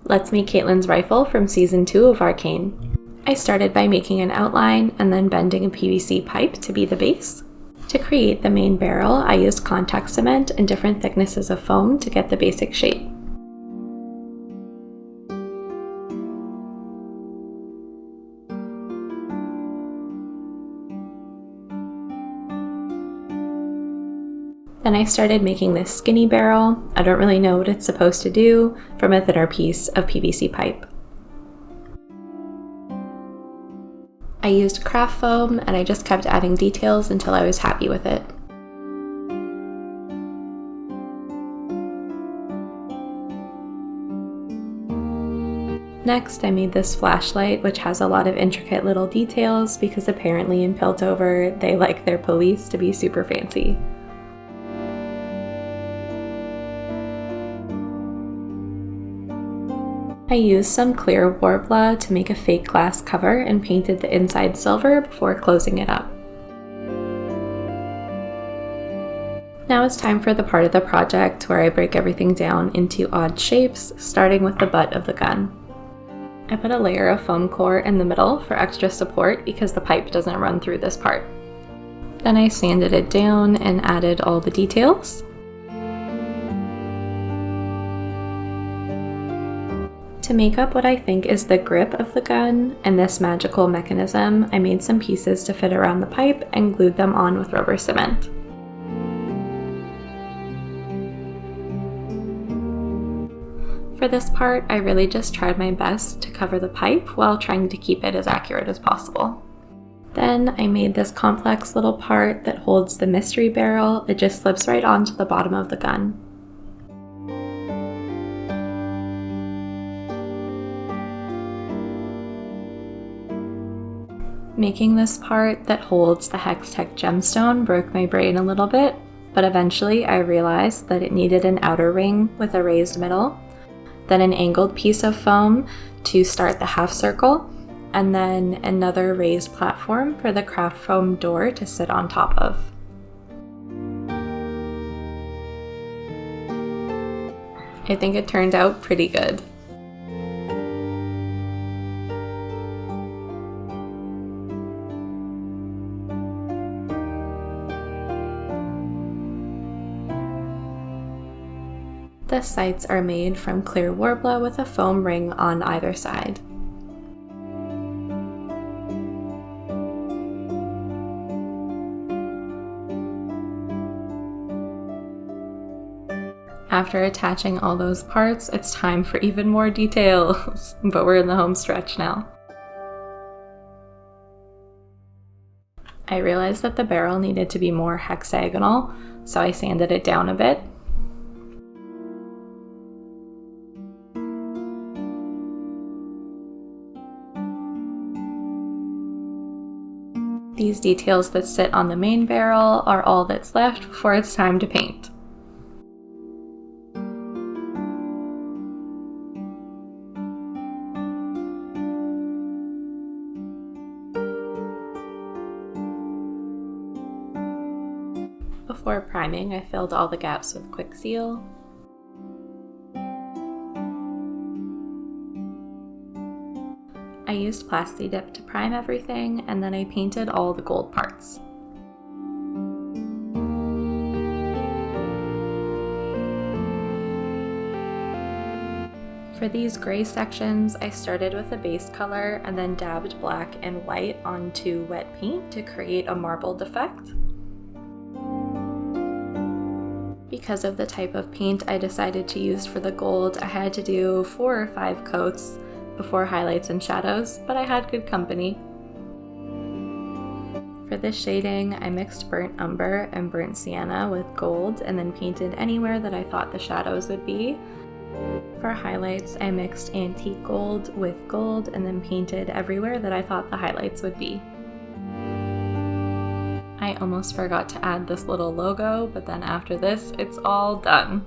Let's make Caitlyn's rifle from Season 2 of Arcane. I started by making an outline and then bending a PVC pipe to be the base. To create the main barrel, I used contact cement and different thicknesses of foam to get the basic shape. Then I started making this skinny barrel. I don't really know what it's supposed to do, from a thinner piece of PVC pipe. I used craft foam and I just kept adding details until I was happy with it. Next, I made this flashlight, which has a lot of intricate little details because apparently in Piltover they like their police to be super fancy. I used some clear Worbla to make a fake glass cover and painted the inside silver before closing it up. Now it's time for the part of the project where I break everything down into odd shapes, starting with the butt of the gun. I put a layer of foam core in the middle for extra support because the pipe doesn't run through this part. Then I sanded it down and added all the details. To make up what I think is the grip of the gun and this magical mechanism, I made some pieces to fit around the pipe and glued them on with rubber cement. For this part, I really just tried my best to cover the pipe while trying to keep it as accurate as possible. Then I made this complex little part that holds the mystery barrel. It just slips right onto the bottom of the gun. Making this part that holds the Hextech gemstone broke my brain a little bit, but eventually I realized that it needed an outer ring with a raised middle, then an angled piece of foam to start the half circle, and then another raised platform for the craft foam door to sit on top of. I think it turned out pretty good. The sights are made from clear Worbla with a foam ring on either side. After attaching all those parts, it's time for even more details, but we're in the home stretch now. I realized that the barrel needed to be more hexagonal, so I sanded it down a bit. These details that sit on the main barrel are all that's left before it's time to paint. Before priming, I filled all the gaps with Quick Seal. I used Plasti Dip to prime everything, and then I painted all the gold parts. For these gray sections, I started with a base color and then dabbed black and white onto wet paint to create a marbled effect. Because of the type of paint I decided to use for the gold, I had to do 4 or 5 coats before highlights and shadows, but I had good company. For this shading, I mixed burnt umber and burnt sienna with gold and then painted anywhere that I thought the shadows would be. For highlights, I mixed antique gold with gold and then painted everywhere that I thought the highlights would be. I almost forgot to add this little logo, but then after this, it's all done.